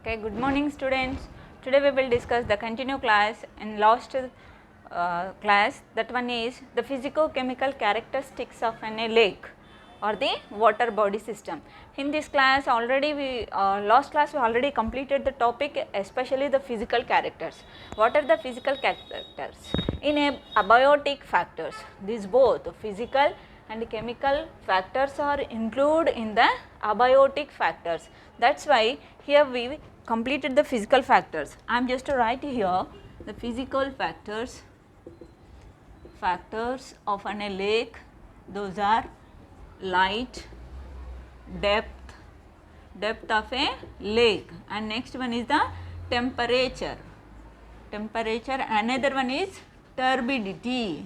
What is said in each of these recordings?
Okay, good morning students. Today we will discuss the continue class in last class, that one is the physico-chemical characteristics of a lake or the water body system. In this class already we last class we already completed the topic, especially the physical characters. What are the physical characters? In a abiotic factors, these both physical and chemical factors are included in the abiotic factors. That is why here we completed the physical factors. I am just to write here the physical factors of a lake. Those are light, depth of a lake, and next one is the temperature, another one is turbidity.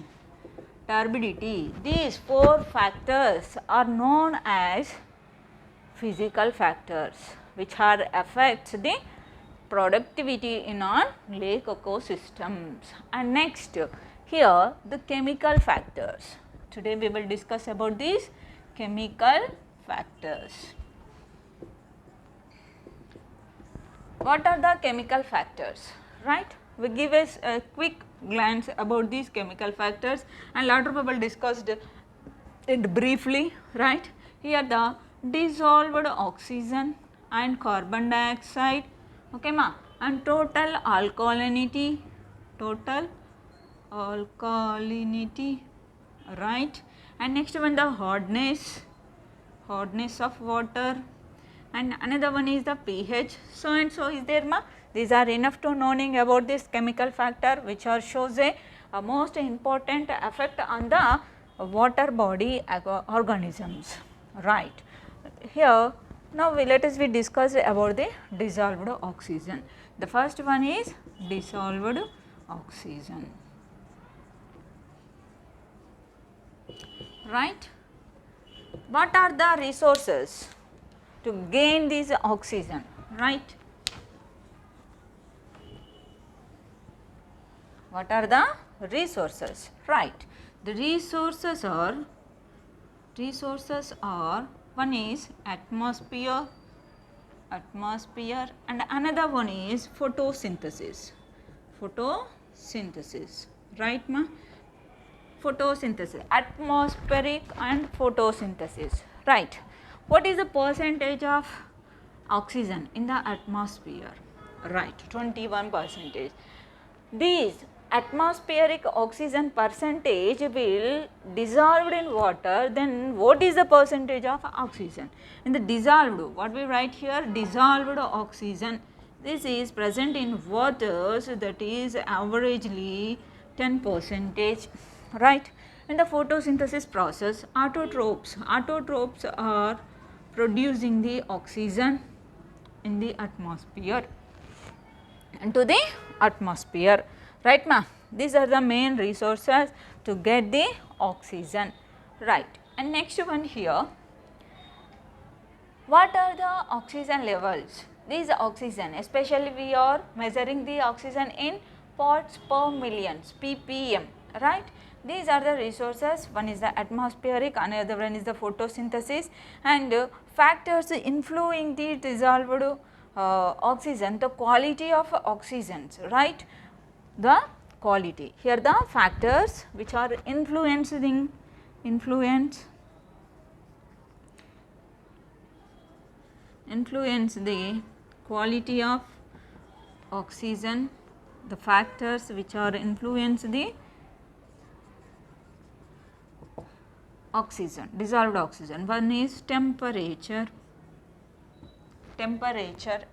These four factors are known as physical factors which are affects the productivity in our lake ecosystems. And next here the chemical factors. Today we will discuss about these chemical factors. What are the chemical factors, right? We give us a quick glance about these chemical factors, and later we will discuss it briefly, right? Here the dissolved oxygen and carbon dioxide, okay ma, and total alkalinity, right? And next one the hardness of water, and another one is the pH. So and so is there ma. These are enough to knowing about this chemical factor which are shows a most important effect on the water body organisms, right. Here now let us discuss about the dissolved oxygen. The first one is dissolved oxygen, right. What are the resources to gain this oxygen, right? What are the resources, right? The resources are one is atmosphere, and another one is photosynthesis, right ma? Photosynthesis, atmospheric and photosynthesis, right. What is the percentage of oxygen in the atmosphere, right? 21%. These atmospheric oxygen percentage will dissolved in water, then what is the percentage of oxygen in the dissolved? What we write here, dissolved oxygen, this is present in waters, that is averagely 10%, right. In the photosynthesis process, autotrophs are producing the oxygen in the atmosphere, into the atmosphere, right ma. These are the main resources to get the oxygen, right. And next one here, what are the oxygen levels? These oxygen, especially we are measuring the oxygen in parts per million, ppm, right. These are the resources, one is the atmospheric, another one is the photosynthesis, and factors influencing the dissolved oxygen, the quality of oxygens, right. The quality, here the factors which are influence the quality of oxygen, the factors which are influence the oxygen, dissolved oxygen. One is temperature,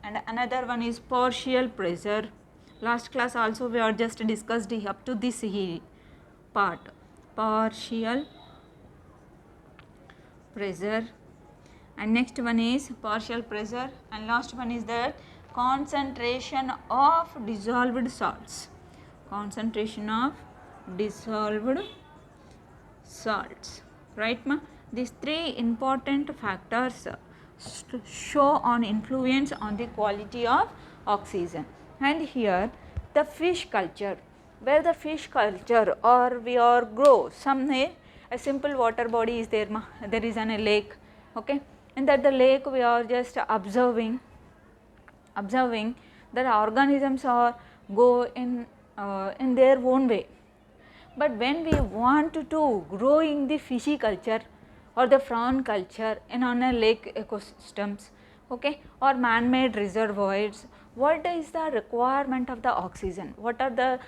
and another one is partial pressure. Last class also we are just discussed up to this part, partial pressure, and next one is partial pressure, and last one is the concentration of dissolved salts, right ma. These three important factors show on influence on the quality of oxygen. And here the fish culture, where the fish culture or we are grow somewhere, a simple water body is there ma, there is a lake, okay. In that the lake we are just observing observing that organisms are go in their own way. But when we want to grow in the fishy culture or the prawn culture in on a lake ecosystems, okay, or man-made reservoirs, what is the requirement of the oxygen, what are the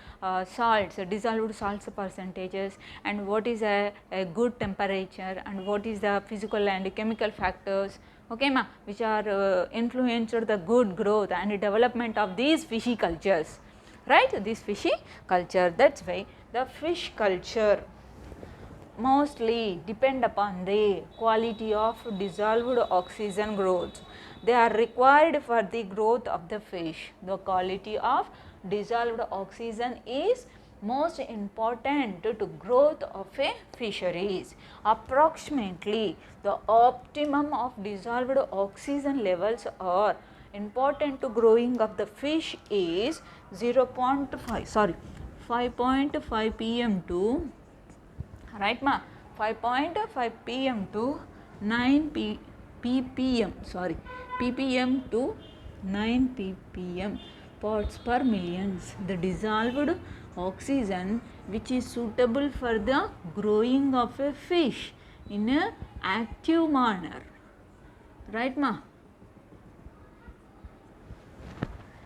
salts, dissolved salts percentages, and what is a good temperature, and what is the physical and chemical factors, okay ma, which are influenced the good growth and development of these fishy cultures, right, this fishy culture. That is why the fish culture mostly depend upon the quality of dissolved oxygen growth. They are required for the growth of the fish. The quality of dissolved oxygen is most important to growth of a fisheries. Approximately the optimum of dissolved oxygen levels are important to growing of the fish is 5.5 ppm to, right ma, 5.5 pm to 9 ppm, sorry, ppm to 9 ppm parts per millions, the dissolved oxygen which is suitable for the growing of a fish in a active manner, right ma.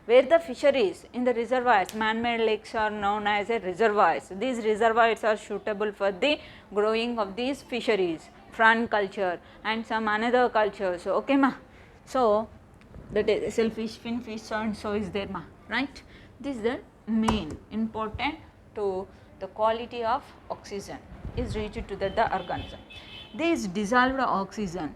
Where the fisheries in the reservoirs, man-made lakes are known as a reservoirs. These reservoirs are suitable for the growing of these fisheries, prawn culture and some another cultures, okay ma. So, that is shellfish, finfish and so is there ma, right. This is the main important to the quality of oxygen is reached to the organism. This dissolved oxygen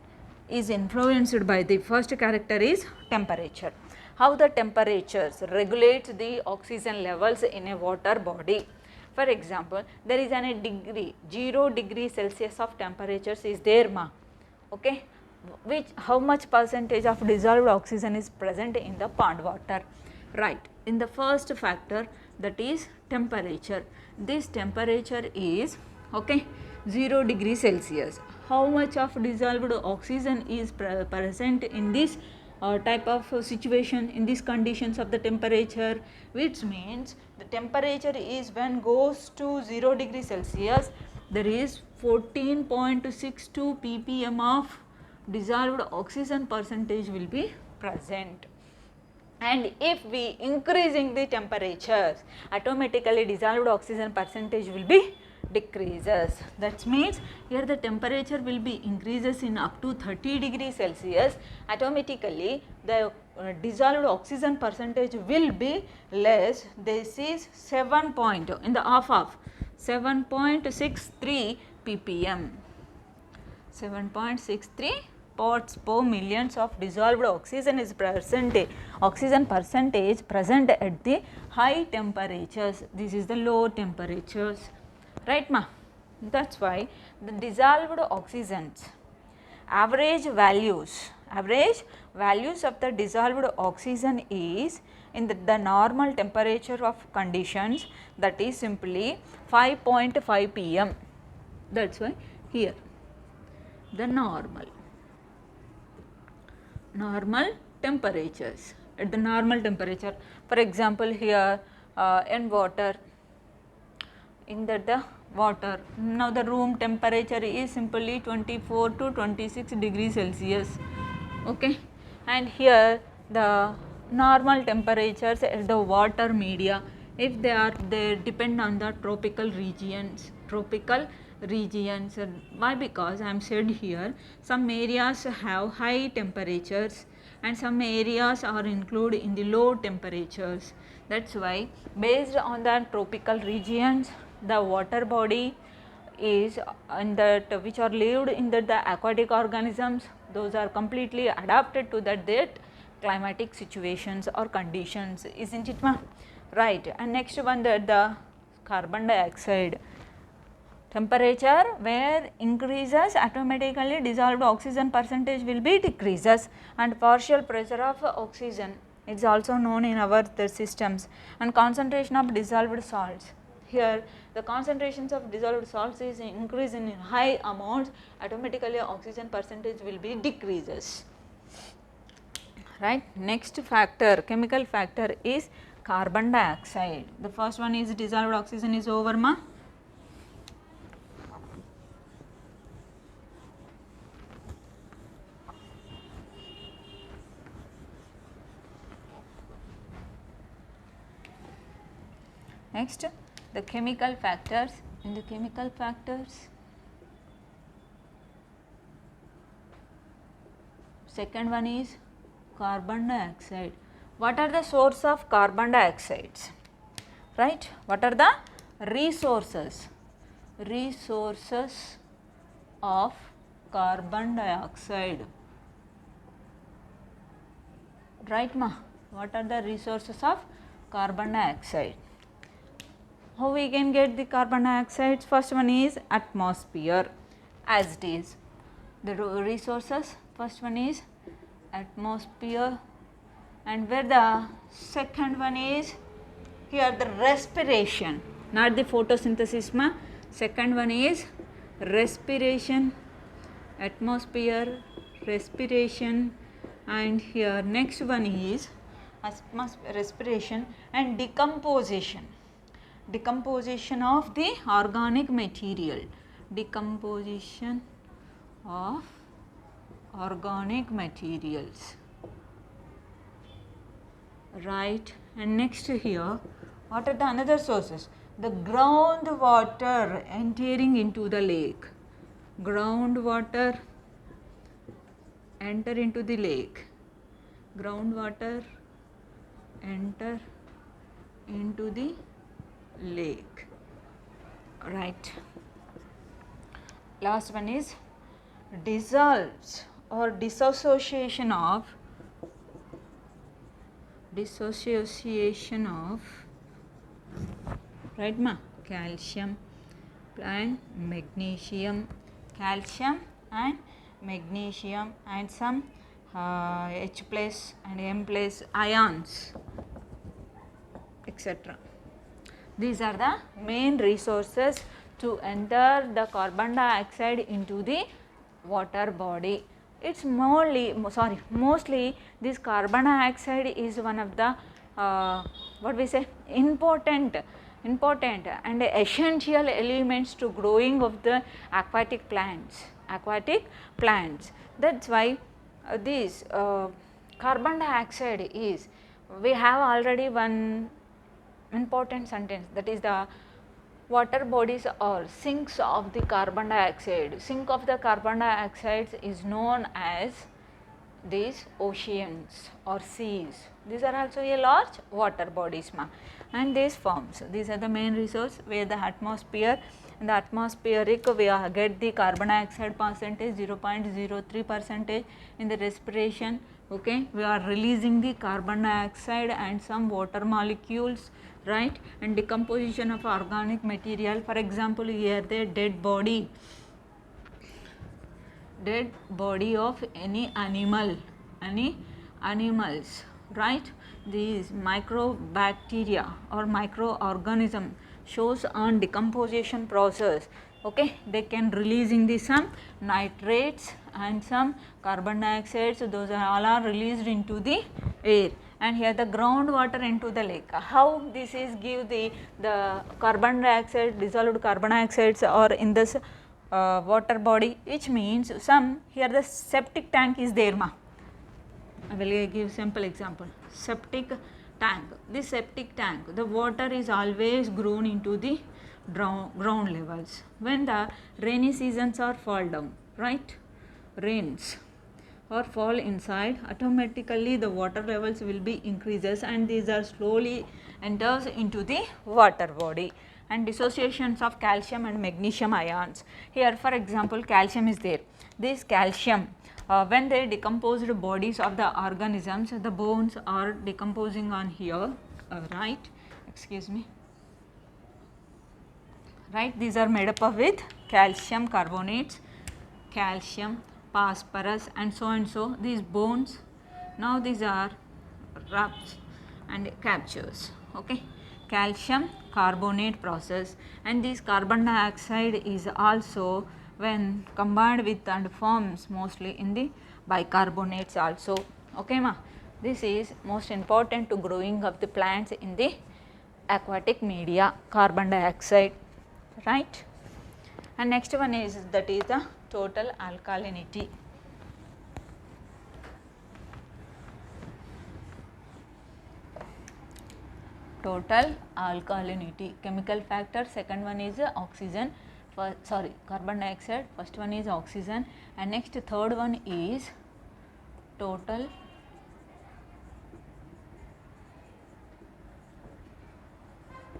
is influenced by the first character is temperature. How the temperatures regulate the oxygen levels in a water body. For example, there is a degree 0 degree Celsius of temperatures is there ma, okay, which how much percentage of dissolved oxygen is present in the pond water, right. In the first factor, that is temperature, this temperature is, okay, 0 degree Celsius. How much of dissolved oxygen is present in this type of situation, in these conditions of the temperature, which means the temperature is when goes to 0 degree Celsius, there is 14.62 ppm of dissolved oxygen percentage will be present. And if we increasing the temperatures, automatically dissolved oxygen percentage will be decreases. That means here the temperature will be increases in up to 30 degrees Celsius, automatically the dissolved oxygen percentage will be less. This is 7 point in the half of 7.63 ppm, 7.63 parts per millions of dissolved oxygen is present, oxygen percentage present at the high temperatures. This is the low temperatures, right ma. That is why the dissolved oxygens average values of the dissolved oxygen is in the normal temperature of conditions, that is simply 5.5 pm. That is why here the normal temperatures, at the normal temperature, for example here in water, in the water, now the room temperature is simply 24 to 26 degrees Celsius, okay, and here the normal temperatures at the water media, if they depend on the tropical regions. Why? Because I am said here some areas have high temperatures and some areas are included in the low temperatures. That is why based on the tropical regions, the water body is in that which are lived in the aquatic organisms, those are completely adapted to that climatic situations or conditions, isn't it ma? Right. And next one, the carbon dioxide temperature where increases, automatically dissolved oxygen percentage will be decreases, and partial pressure of oxygen is also known in our systems, and concentration of dissolved salts. Here the concentrations of dissolved salts is increase in high amounts, automatically oxygen percentage will be decreases, right. Next factor, chemical factor is carbon dioxide. The first one is dissolved oxygen is over ma. Next, the chemical factors. In the chemical factors, second one is carbon dioxide. What are the source of carbon dioxides? Right? What are the resources? Resources of carbon dioxide. Right ma? What are the resources of carbon dioxide? How we can get the carbon dioxide? First one is atmosphere, as it is. The resources, first one is atmosphere, and where the second one is here the respiration, not the photosynthesis ma. Second one is respiration, atmosphere, respiration, and here next one is respiration and decomposition. Decomposition of the organic material, decomposition of organic materials, right. And next here, what are the another sources? The groundwater entering into the lake, groundwater enter into the lake, groundwater enter into the lake, right. Last one is dissolves or dissociation of right ma, calcium and magnesium, calcium and magnesium and some H plus and M plus ions, etc. These are the main resources to enter the carbon dioxide into the water body. It's mostly this carbon dioxide is one of the what we say important and essential elements to growing of the aquatic plants. That's why this carbon dioxide is, we have already one important sentence, that is the water bodies are sinks of the carbon dioxide. Sink of the carbon dioxide is known as these oceans or seas. These are also a large water bodies ma, and these forms. These are the main resource where the atmosphere, in the atmospheric we get the carbon dioxide percentage 0.03 percentage. In the respiration, okay, we are releasing the carbon dioxide and some water molecules, right. And decomposition of organic material, for example here the dead body of any animals, right. These microbacteria or microorganism shows on decomposition process, okay, they can releasing the some nitrates and some carbon dioxide, so those are all are released into the air. And here the groundwater into the lake. How this is give the carbon dioxide, dissolved carbon dioxides or in this water body, which means some here the septic tank is there ma. I will give simple example. Septic tank. This septic tank, the water is always grown into the ground levels. When the rainy seasons are fall down, right? Rains or fall inside, automatically the water levels will be increases and these are slowly enters into the water body. And dissociations of calcium and magnesium ions. Here for example calcium is there. This calcium when they decomposed bodies of the organisms, the bones are decomposing on here, right, excuse me, right, these are made up of with calcium carbonates, calcium, phosphorus and so these bones. Now these are rupts and captures, okay, calcium carbonate process, and this carbon dioxide is also when combined with and forms mostly in the bicarbonates also, okay ma. This is most important to growing of the plants in the aquatic media, carbon dioxide, right. And next one is, that is the total alkalinity. Total alkalinity, chemical factor, second one is oxygen, carbon dioxide, first one is oxygen, and next third one is total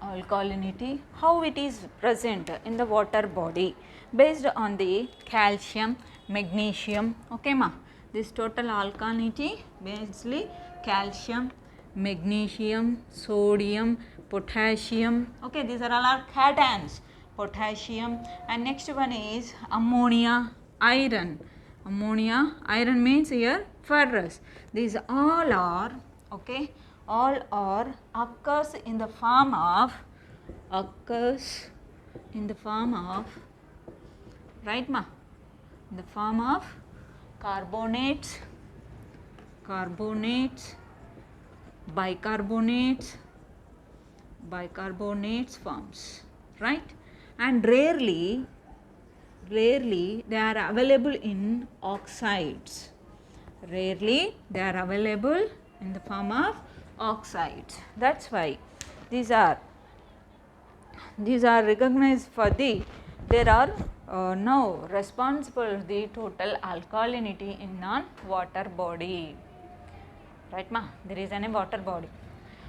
alkalinity. How it is present in the water body? Based on the calcium, magnesium, okay ma. This total alkalinity basically calcium, magnesium, sodium, potassium, okay, these are all our cations, potassium, and next one is ammonia, iron. Ammonia, iron means here ferrous. These all are, okay, all are occurs in the form of right ma, in the form of carbonates, bicarbonates forms, right. And rarely they are available in oxides, rarely they are available in the form of oxides. That is why these are recognized for the, there are now responsible the total alkalinity in non-water body, right ma. There is a water body,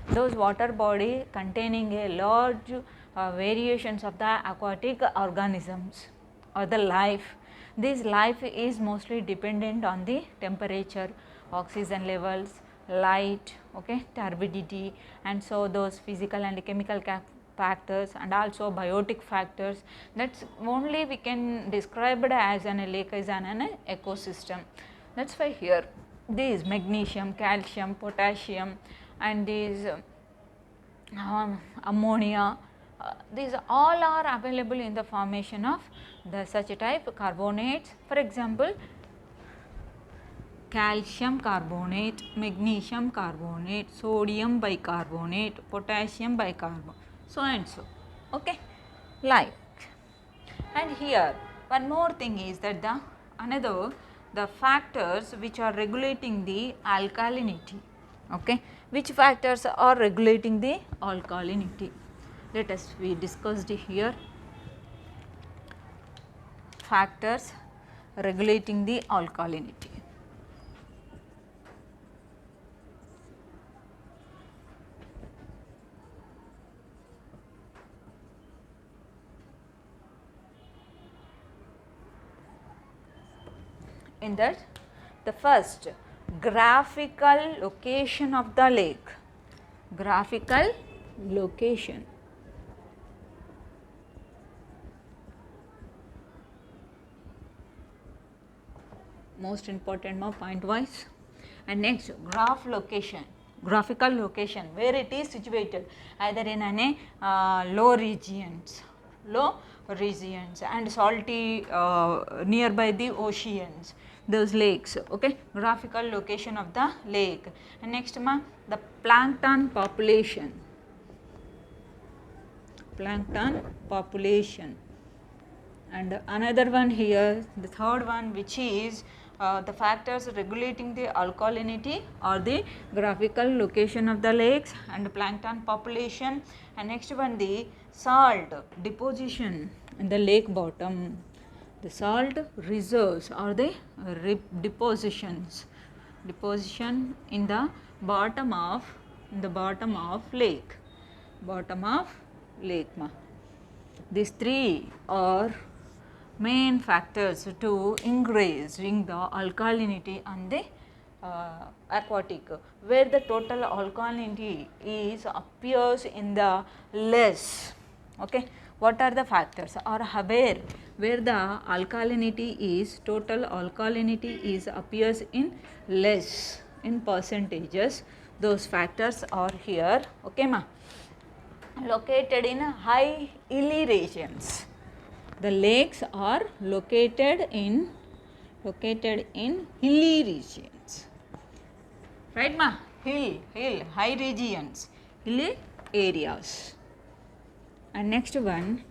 those water body containing a large variations of the aquatic organisms or the life. This life is mostly dependent on the temperature, oxygen levels, light, okay, turbidity, and so those physical and chemical factors, and also biotic factors. That's only we can describe it as an lake is an ecosystem. That's why here these magnesium, calcium, potassium, and these ammonia, these all are available in the formation of the such type carbonates. For example, calcium carbonate, magnesium carbonate, sodium bicarbonate, potassium bicarbonate, so and so, okay, like. And here one more thing is that the factors which are regulating the alkalinity, okay, which factors are regulating the alkalinity. Let us we discussed here factors regulating the alkalinity. In that, the first, graphical location of the lake, graphical location. Most important now point wise. And next, graphical location, where it is situated, either in an low regions and salty nearby the oceans, those lakes, okay, graphical location of the lake. And next the plankton population, and another one here, the third one, which is the factors regulating the alkalinity or the graphical location of the lakes and plankton population. And next one, the salt deposition in the lake bottom, the salt reserves or the deposition in the bottom of lake, ma. These three are main factors to increasing the alkalinity on the aquatic, where the total alkalinity is appears in the less, okay. What are the factors, or where the alkalinity is, total alkalinity is appears in less in percentages, those factors are here, okay ma. Located in high hilly regions, the lakes are located in hilly regions, right ma, hill, high regions, hilly areas. And next one,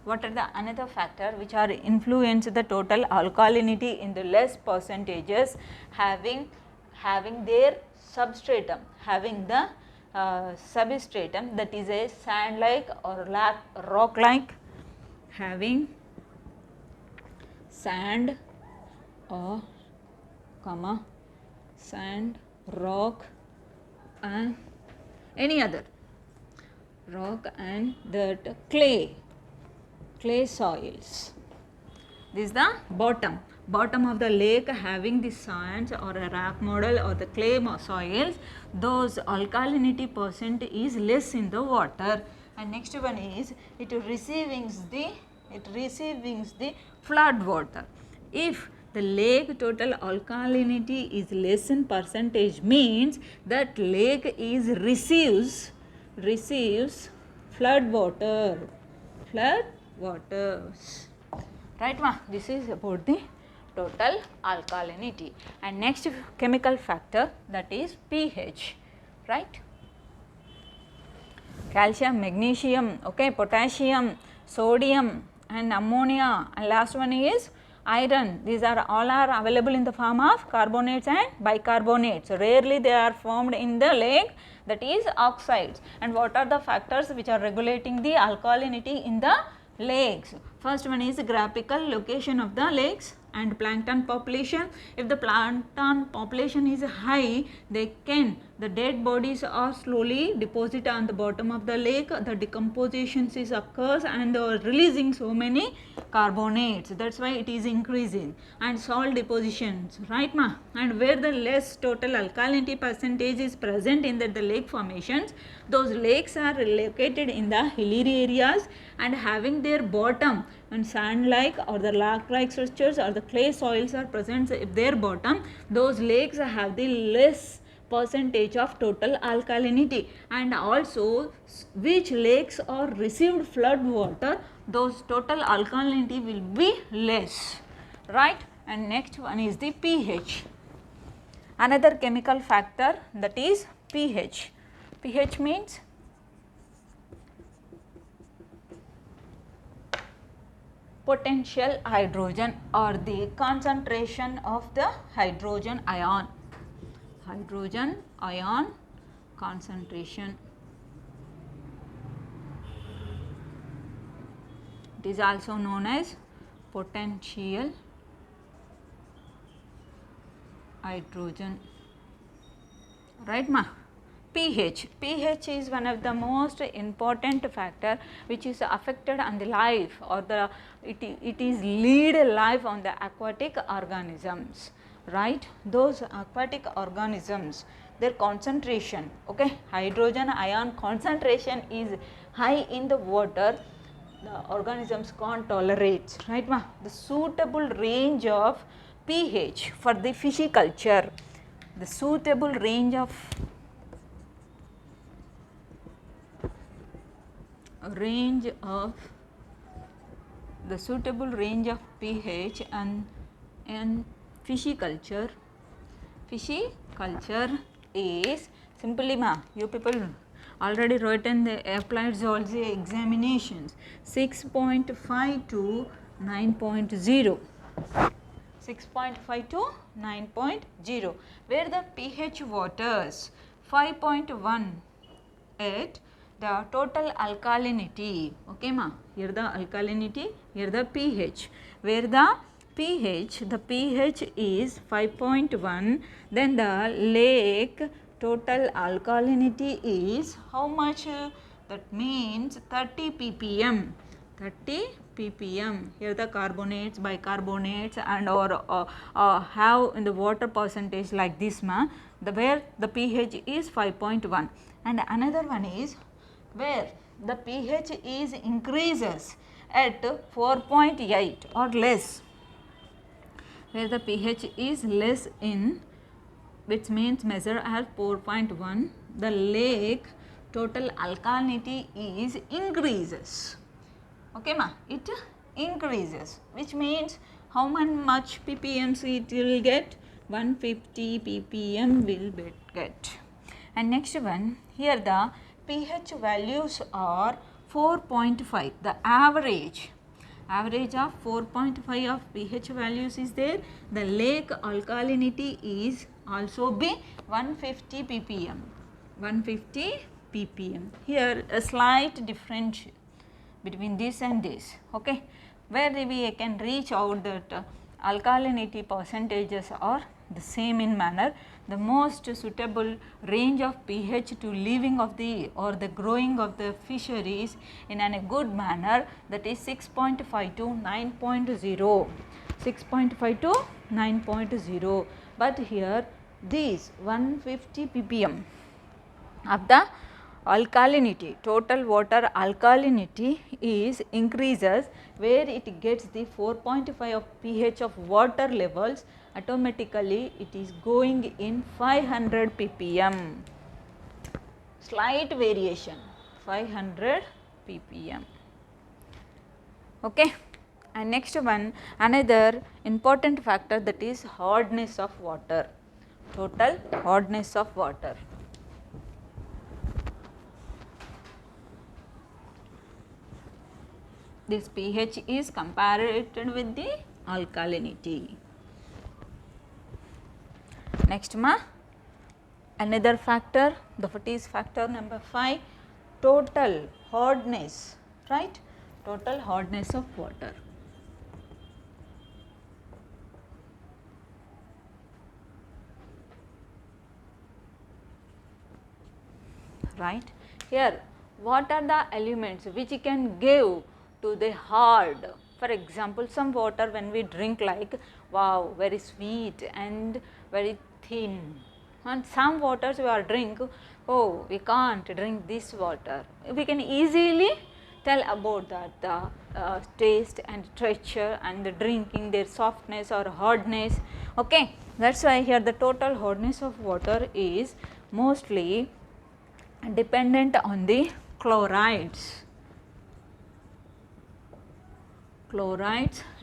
what are the another factor which are influence the total alkalinity in the less percentages having their substratum, having the substratum, that is a sand like or rock like, having sand or sand, rock and any other rock and that clay soils. This is the bottom of the lake having the sands or a rock model or the clay soils, those alkalinity percent is less in the water. And next one is it receiving the flood water. If the lake total alkalinity is less in percentage, means that lake is receives flood waters, right ma, this is about the total alkalinity. And next chemical factor, that is pH, right, calcium, magnesium, okay, potassium, sodium and ammonia, and last one is iron. These are all are available in the form of carbonates and bicarbonates. Rarely they are formed in the lake, that is oxides. And what are the factors which are regulating the alkalinity in the lakes? First one is graphical location of the lakes and plankton population. If the plankton population is high, the dead bodies are slowly deposited on the bottom of the lake, the decomposition is occurs and releasing so many carbonates, that is why it is increasing, and salt depositions, right ma. And where the less total alkalinity percentage is present in the lake formations, those lakes are located in the hilly areas and having their bottom and sand like or the rock like structures or the clay soils are present at their bottom, those lakes have the less percentage of total alkalinity. And also which lakes are received flood water, those total alkalinity will be less, right. And next one is the pH, another chemical factor, that is pH. pH means potential hydrogen or the concentration of the hydrogen ion concentration. It is also known as potential hydrogen, right ma. pH is one of the most important factor which is affected on the life or the it is lead life on the aquatic organisms, right. Those aquatic organisms, their concentration, okay, hydrogen ion concentration is high in the water, the organisms can't tolerate, right ma. The suitable range of pH for the pisciculture, the suitable range of the suitable range of pH and pisciculture is simply ma, you people already written the applied zoology examinations 6.5 to 9.0, 6.5 to 9.0, where the pH waters 5.1 at the total alkalinity, okay ma, here the alkalinity, here the pH, where the pH is 5.1, then the lake total alkalinity is how much, that means 30 ppm, here the carbonates, bicarbonates and or have in the water percentage like this ma, where the pH is 5.1. and another one is where the pH is increases at 4.8 or less, where the pH is less in, which means measure as 4.1, the lake total alkalinity is increases, okay ma, it increases, which means how much ppmc it will get, 150 ppm will get. And next one, here the pH values are 4.5, the average of 4.5 of pH values is there. The lake alkalinity is also be 150 ppm, 150 ppm. Here a slight difference between this and this, okay, where we can reach out that alkalinity percentages are the same in manner. The most suitable range of pH to living of the or the growing of the fisheries in a good manner, that is 6.5 to 9.0, 6.5 to 9.0, but here these 150 ppm of the alkalinity, total water alkalinity is increases where it gets the 4.5 of pH of water levels, automatically it is going in 500 ppm, slight variation 500 ppm. Okay. And next one, another important factor, that is hardness of water, total hardness of water. This pH is compared with the alkalinity. Next another factor, that is factor number 5, total hardness, right, total hardness of water. Right, here what are the elements which can give to the hard? For example, some water when we drink, like wow, very sweet and very thin, and some waters we are drink, oh we can't drink this water, we can easily tell about that the taste and texture and the drinking, their softness or hardness. Okay, that is why here the total hardness of water is mostly dependent on the chlorides,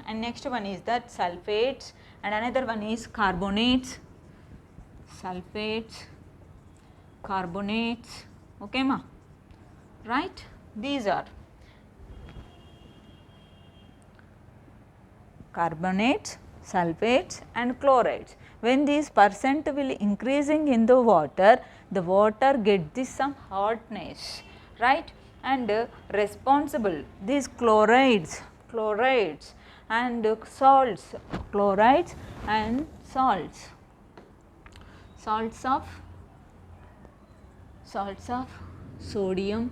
and next one is that sulfates, and another one is carbonates, sulfates, carbonates, okay ma, right, these are carbonates, sulfates and chlorides. When these percent will increasing in the water get this some hardness, right, and responsible these chlorides and salts, chlorides and salts of sodium,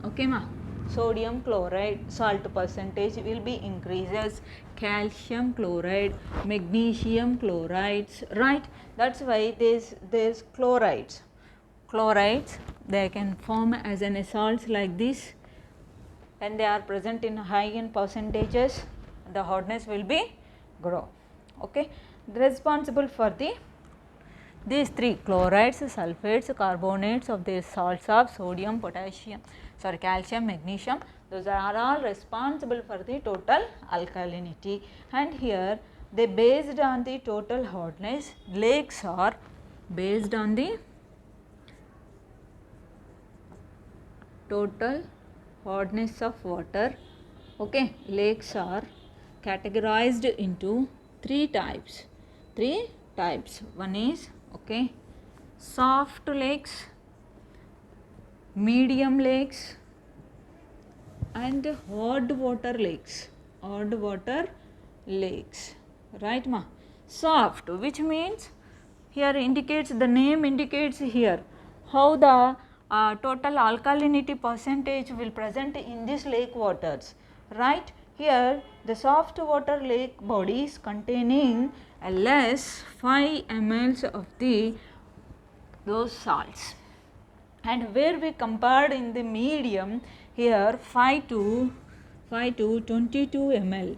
okay ma, sodium chloride salt percentage will be increases, calcium chloride, magnesium chlorides, right. That is why there's chlorides they can form as an salts like this, when they are present in high in percentages the hardness will be grow, okay. Responsible for these three chlorides, sulfates, carbonates of the salts of sodium, calcium, magnesium, those are all responsible for the total alkalinity, and here they based on the total hardness, lakes are based on the total hardness of water, okay. Lakes are categorized into three types, one is okay soft lakes, medium lakes and hard water lakes, right ma. Soft, which means here indicates, the name indicates here how the total alkalinity percentage will present in this lake waters, right. Here the soft water lake bodies containing less 5 ml of those salts, and where we compared in the medium, here 5 to 22 ml,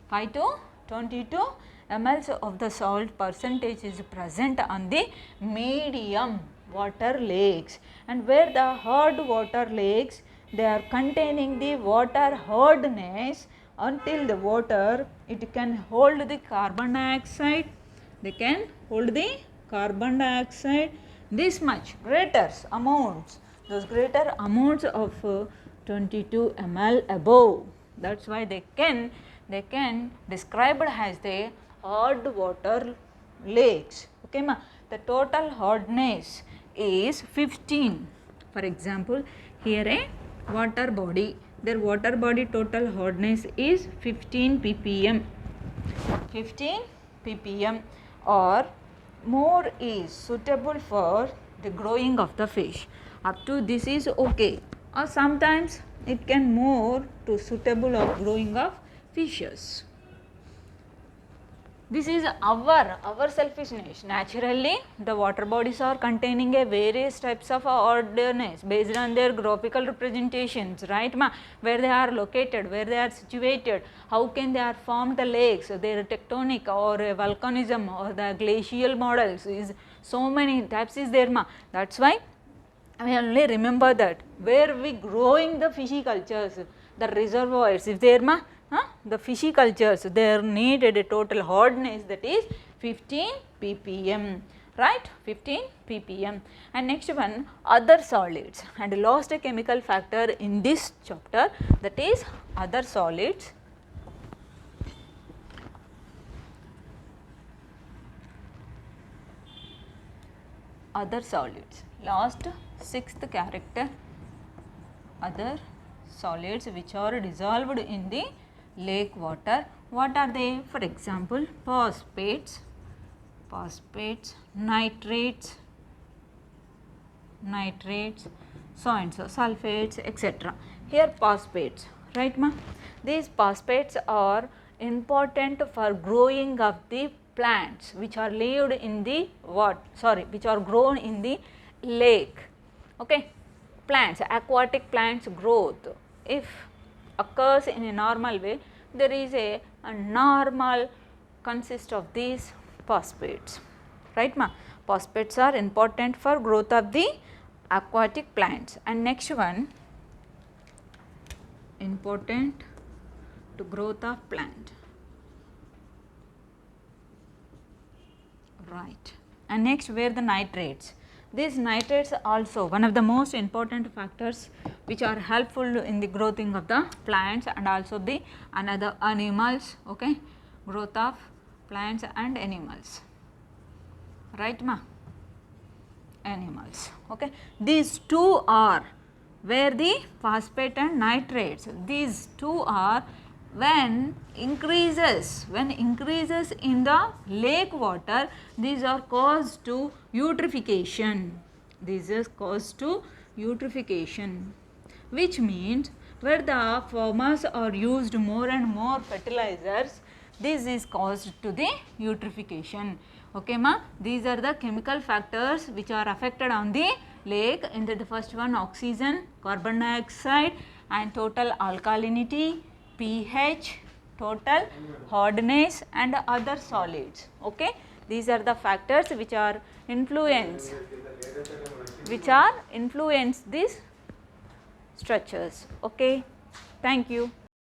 5 to 22 ml of the salt percentage is present on the medium water lakes, and where the hard water lakes, they are containing the water hardness until the water it can hold the carbon dioxide they can hold the carbon dioxide this much greater amounts, those greater amounts of 22 ml above. That's why they can described as the hard water lakes. Okay ma, the total hardness is 15. For example, here a water body, their water body total hardness is 15 ppm. 15 ppm or more is suitable for the growing of the fish. Up to this is okay, or sometimes it can more to suitable of growing of fishes. This is our selfishness. Naturally, the water bodies are containing a various types of hardness based on their graphical representations, right ma? Where they are located, where they are situated, how can they are formed the lakes, their tectonic or volcanism or the glacial models is so many types is there ma. That's why I only remember that where we growing the fishy cultures, the reservoirs, if there ma, the fishy cultures, they needed a total hardness that is 15 ppm, right, 15 ppm. And next one, other solids, and last chemical factor in this chapter, that is other solids. Other solids, last sixth character, other solids which are dissolved in the lake water. What are they? For example, phosphates, nitrates, so and so, sulfates, etc. Here phosphates, right ma? These phosphates are important for growing of the plants which are lived in the which are grown in the lake. Okay, plants, aquatic plants growth, if occurs in a normal way, there is a normal consist of these phosphates, right ma? Phosphates are important for growth of the aquatic plants. And next one, important to growth of plant, right. And next, where the nitrates, these nitrates are also one of the most important factors which are helpful in the growing of the plants and also the another animals, okay, growth of plants and animals, right ma, animals, okay. These two are where the phosphate and nitrates, these two are when increases in the lake water, these are caused to eutrophication, which means where the farmers are used more and more fertilizers, this is caused to the eutrophication. Okay ma, these are the chemical factors which are affected on the lake. In the first one, oxygen, carbon dioxide and total alkalinity, pH, total hardness and other solids. Okay, these are the factors which are influence these structures. Okay, thank you.